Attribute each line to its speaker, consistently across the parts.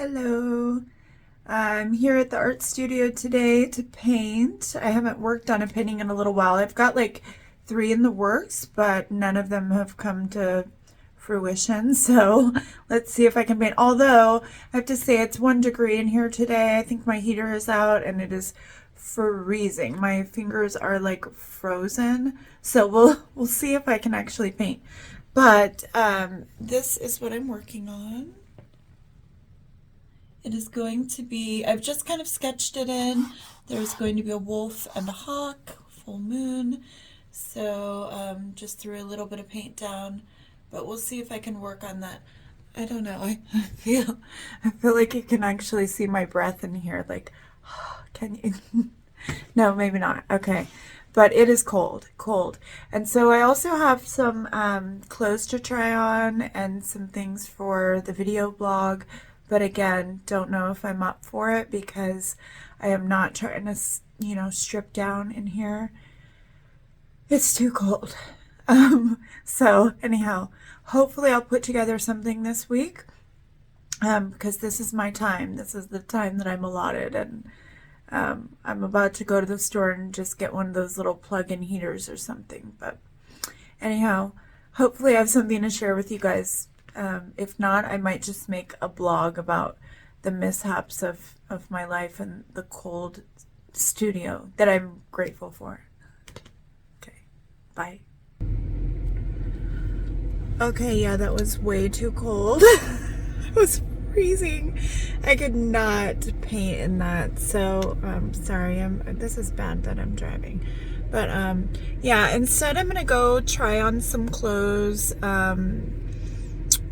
Speaker 1: Hello. I'm here at the art studio today to paint. I haven't worked on a painting in a little while. I've got like 3 in the works, but none of them have come to fruition. So let's see if I can paint. Although I have to say it's 1 degree in here today. I think my heater is out and it is freezing. My fingers are like frozen. So we'll see if I can actually paint. But this is what I'm working on. It is going to be, I've just kind of sketched it in. There's going to be a wolf and a hawk, full moon. So just threw a little bit of paint down, but we'll see if I can work on that. I don't know. I feel like you can actually see my breath in here. Like, can you? No, maybe not. Okay. But it is cold. And so I also have some clothes to try on and some things for the video blog. But again, don't know if I'm up for it because I am not trying to, strip down in here. It's too cold. So anyhow, hopefully I'll put together something this week because this is my time. This is the time that I'm allotted, and I'm about to go to the store and just get one of those little plug-in heaters or something. But anyhow, hopefully I have something to share with you guys. If not, I might just make a blog about the mishaps of my life in the cold studio that I'm grateful for. Okay, bye. Okay, yeah, that was way too cold. It was freezing. I could not paint in that, so sorry, this is bad that I'm driving. But yeah, instead I'm gonna go try on some clothes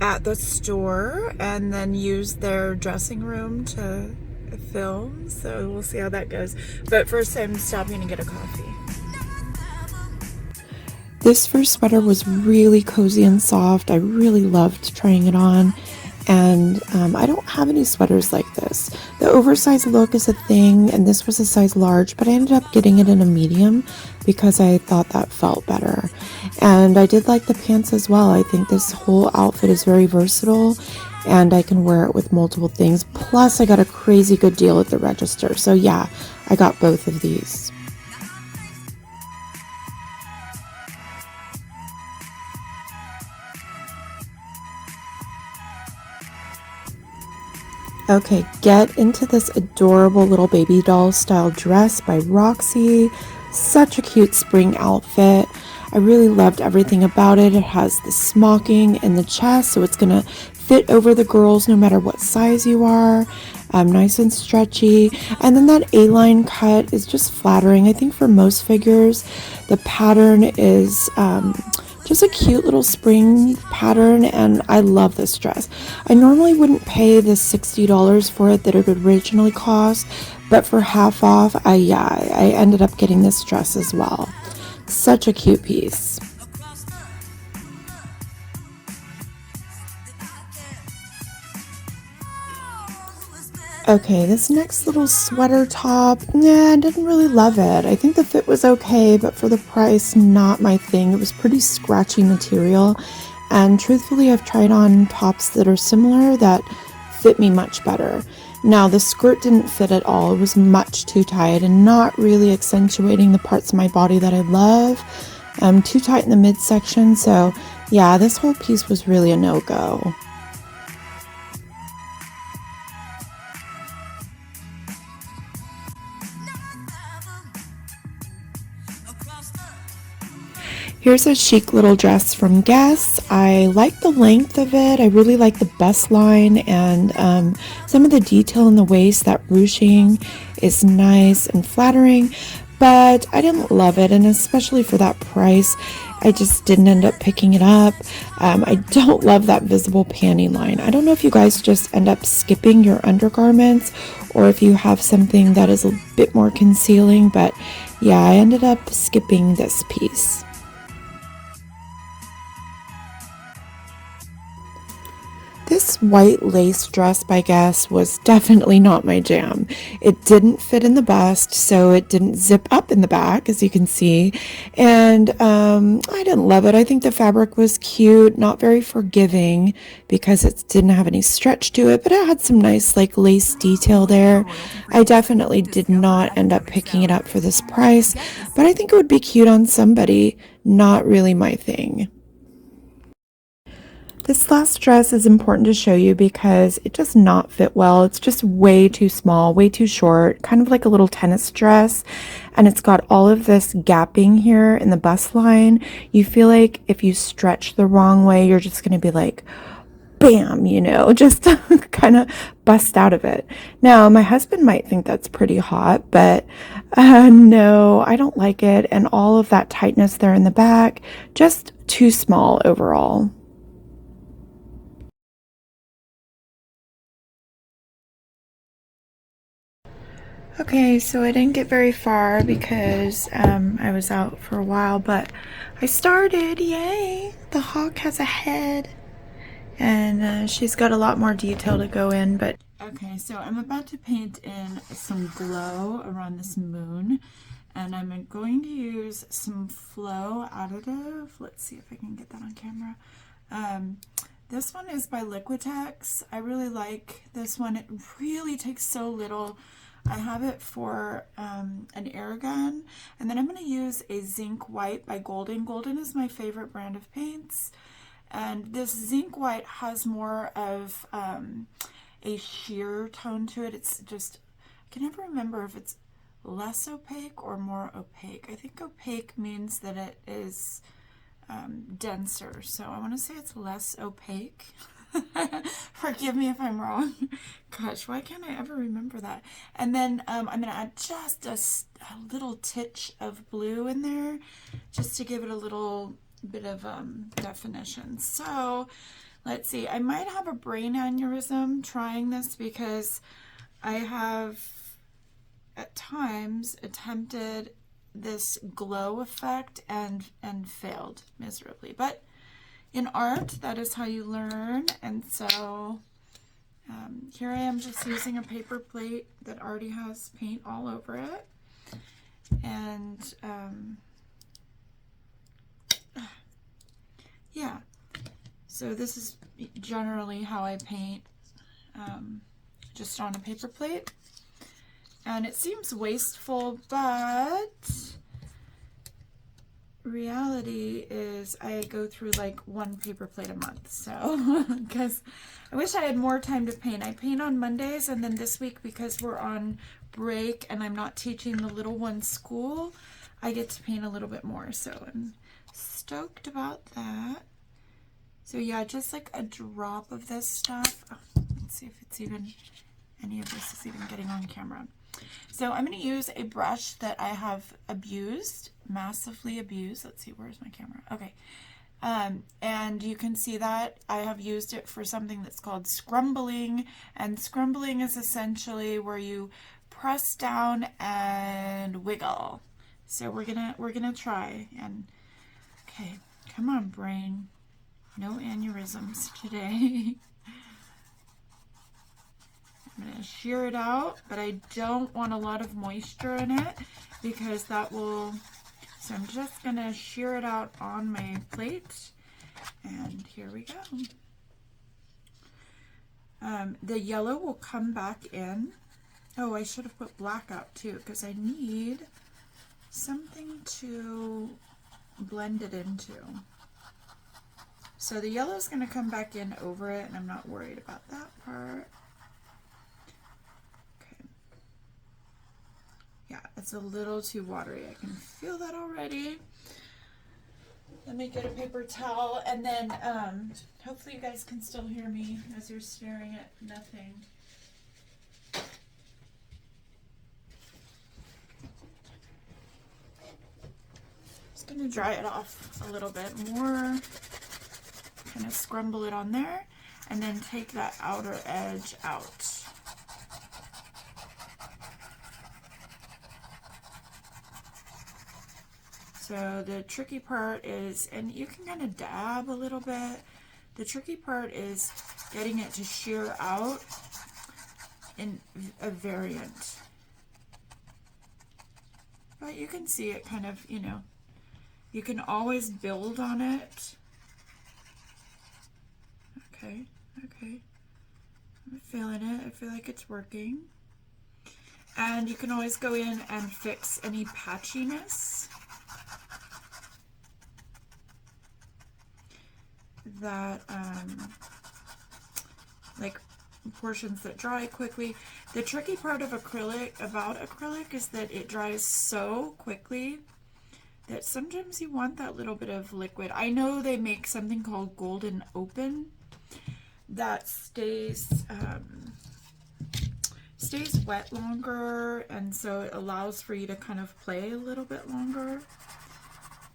Speaker 1: at the store and then use their dressing room to film, so we'll see how that goes. But first I'm stopping to get a coffee.
Speaker 2: This first sweater was really cozy and soft. I really loved trying it on, and I don't have any sweaters like this. The oversized look is a thing, and this was a size large, but I ended up getting it in a medium because I thought that felt better. And I did like the pants as well. I think this whole outfit is very versatile, and I can wear it with multiple things. Plus, I got a crazy good deal at the register. So yeah, I got both of these. Okay, get into this adorable little baby doll style dress by Roxy. Such a cute spring outfit. I really loved everything about it. It has the smocking and the chest, so it's gonna fit over the girls no matter what size you are. Nice and stretchy. And then that A-line cut is just flattering. I think for most figures, the pattern is just a cute little spring pattern, and I love this dress. I normally wouldn't pay the $60 for it that it originally cost, but for half off, I ended up getting this dress as well. Such a cute piece. Okay, this next little sweater top, I didn't really love it. I think the fit was okay, but for the price, not my thing. It was pretty scratchy material, and truthfully, I've tried on tops that are similar that fit me much better. Now, the skirt didn't fit at all. It was much too tight and not really accentuating the parts of my body that I love. Too tight in the midsection, so yeah, this whole piece was really a no-go. Here's a chic little dress from Guess. I like the length of it. I really like the bust line and some of the detail in the waist. That ruching is nice and flattering, but I didn't love it, and especially for that price, I just didn't end up picking it up. I don't love that visible panty line. I don't know if you guys just end up skipping your undergarments or if you have something that is a bit more concealing, but yeah, I ended up skipping this piece. This This white lace dress by Guess was definitely not my jam. It didn't fit in the bust, so it didn't zip up in the back, as you can see. And I didn't love it. I think the fabric was cute, not very forgiving because it didn't have any stretch to it, but it had some nice like lace detail there. I definitely did not end up picking it up for this price, but I think it would be cute on somebody. Not really my thing. This last dress is important to show you because it does not fit well. It's just way too small, way too short, kind of like a little tennis dress. And it's got all of this gapping here in the bust line. You feel like if you stretch the wrong way, you're just going to be like, bam, you know, just kind of bust out of it. Now, my husband might think that's pretty hot, but no, I don't like it. And all of that tightness there in the back, just too small overall. Okay, so I didn't get very far because I was out for a while, but I started, yay! The hawk has a head, and she's got a lot more detail to go in, but... Okay, so I'm about to paint in some glow around this moon, and I'm going to use some flow additive. Let's see if I can get that on camera. This one is by Liquitex. I really like this one. It really takes so little. I have it for an air gun, and then I'm going to use a zinc white by Golden. Golden is my favorite brand of paints, and this zinc white has more of a sheer tone to it. It's just, I can never remember if it's less opaque or more opaque. I think opaque means that it is denser, so I want to say it's less opaque. Forgive me if I'm wrong. Gosh, why can't I ever remember that? And then I'm going to add just a little titch of blue in there just to give it a little bit of definition. So let's see, I might have a brain aneurysm trying this because I have at times attempted this glow effect and failed miserably, but in art, that is how you learn. And so here I am just using a paper plate that already has paint all over it. And yeah, so this is generally how I paint, just on a paper plate. And it seems wasteful, but reality is I go through like one paper plate a month, so because I wish I had more time to paint. I paint on Mondays, and then this week, because we're on break and I'm not teaching the little ones school, I get to paint a little bit more, so I'm stoked about that. So yeah, just like a drop of this stuff. Oh, let's see if it's even, any of this is even getting on camera. So I'm going to use a brush that I have abused, massively abused. Let's see, where's my camera? Okay. And you can see that I have used it for something that's called scrumbling. And scrumbling is essentially where you press down and wiggle. So we're gonna try. And okay, come on, brain. No aneurysms today. I'm going to shear it out, but I don't want a lot of moisture in it because that will, so I'm just going to shear it out on my plate, and here we go. The yellow will come back in. Oh, I should have put black out too because I need something to blend it into. So the yellow is going to come back in over it, and I'm not worried about that part. Yeah, it's a little too watery. I can feel that already. Let me get a paper towel, and then hopefully you guys can still hear me as you're staring at nothing. Just gonna dry it off a little bit more. Kind of scrumble it on there, and then take that outer edge out. So the tricky part is, and you can kind of dab a little bit, the tricky part is
Speaker 1: getting it to shear out in a variant. But you can see it kind of, you know, you can always build on it. Okay, okay. I'm feeling it. I feel like it's working. And you can always go in and fix any patchiness that, like portions that dry quickly. The tricky part of about acrylic is that it dries so quickly that sometimes you want that little bit of liquid. I know they make something called Golden Open that stays wet longer, and so it allows for you to kind of play a little bit longer.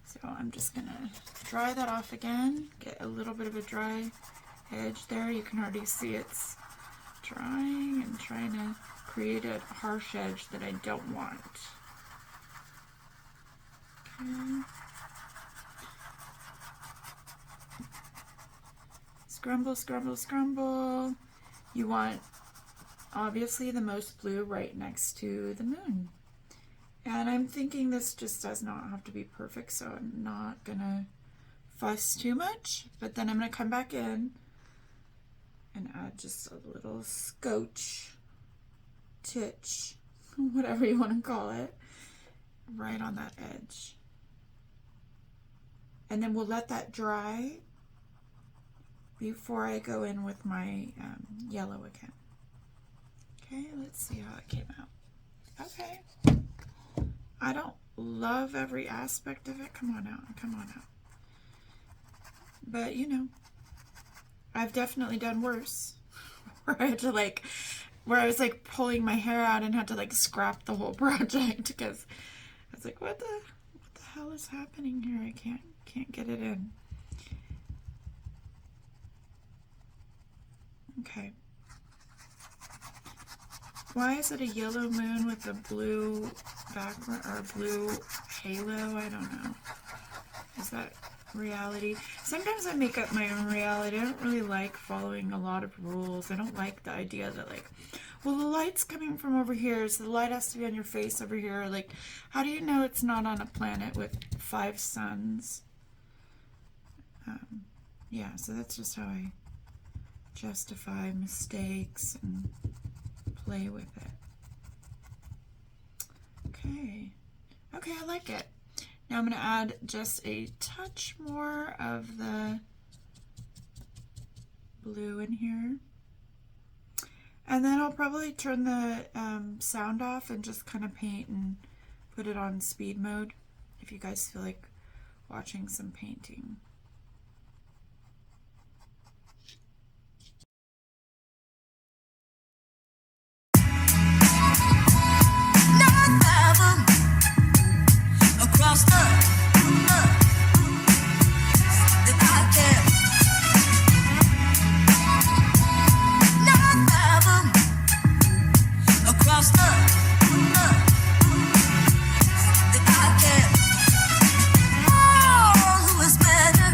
Speaker 1: So I'm just gonna dry that off again, get a little bit of a dry edge there. You can already see it's drying and trying to create a harsh edge that I don't want. Okay. Scrumble, scrumble, scrumble. You want obviously the most blue right next to the moon. And I'm thinking this just does not have to be perfect, so I'm not gonna fuss too much, but then I'm gonna come back in and add just a little scotch, titch, whatever you want to call it, right on that edge. And then we'll let that dry before I go in with my yellow again. Okay, let's see how it came out. Okay. I don't love every aspect of it. Come on out, come on out. But you know, I've definitely done worse. Where I had to where I was like pulling my hair out and had to like scrap the whole project because I was like, what the hell is happening here? I can't get it in. Okay. Why is it a yellow moon with a blue background or a blue halo? I don't know. Is that reality? Sometimes I make up my own reality. I don't really like following a lot of rules. I don't like the idea that like, well, the light's coming from over here, so the light has to be on your face over here. Like, how do you know it's not on a planet with 5 suns? Yeah, so that's just how I justify mistakes and play with it. Okay. Okay, I like it. Now I'm going to add just a touch more of the blue in here. And then I'll probably turn the sound off and just kind of paint and put it on speed mode if you guys feel like watching some painting.
Speaker 3: Across the that I can. Oh, who is better?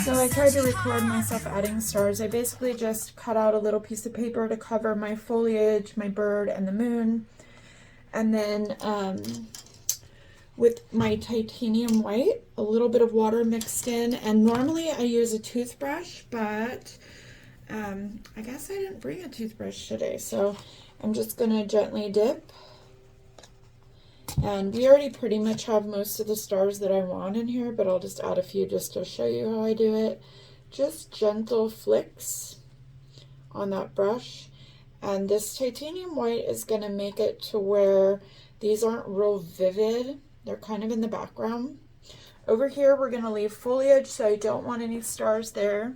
Speaker 2: So I tried to record myself adding stars. I basically just cut out a little piece of paper to cover my foliage, my bird, and the moon. And then with my titanium white, a little bit of water mixed in. And normally I use a toothbrush, but I guess I didn't bring a toothbrush today. So I'm just going to gently dip. And we already pretty much have most of the stars that I want in here, but I'll just add a few just to show you how I do it. Just gentle flicks on that brush. And this titanium white is going to make it to where these aren't real vivid. They're kind of in the background. Over here, we're going to leave foliage, so I don't want any stars there.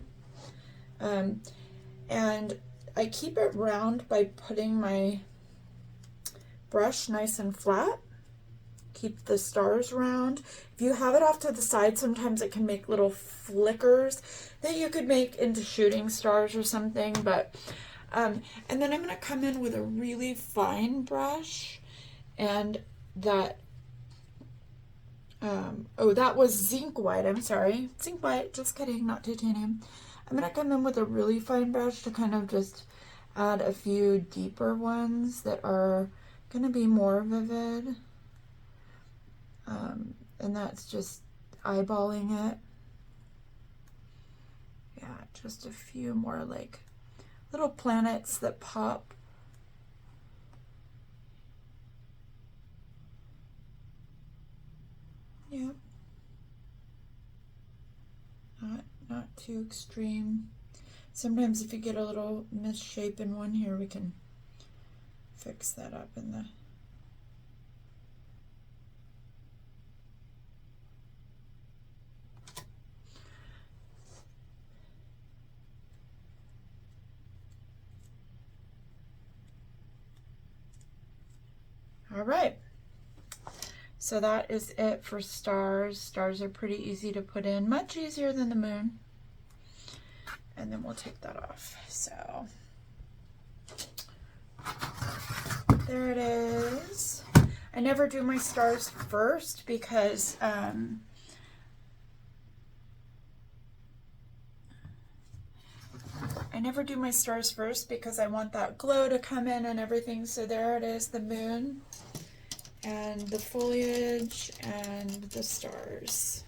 Speaker 2: And I keep it round by putting my brush nice and flat. Keep the stars round. If you have it off to the side, sometimes it can make little flickers that you could make into shooting stars or something. But and then I'm going to come in with a really fine brush, and that oh, that was zinc white. I'm sorry, zinc white. Just kidding, not titanium. I'm going to come in with a really fine brush to kind of just add a few deeper ones that are going to be more vivid. And that's just eyeballing it. Yeah, just a few more like little planets that pop. Yeah. Not too extreme. Sometimes if you get a little misshapen one here, we can fix that up in the All right, so that is it for stars. Stars are pretty easy to put in, much easier than the moon. And then we'll take that off. So there it is. I never do my stars first because I want that glow to come in and everything. So there it is, the moon and the foliage and the stars.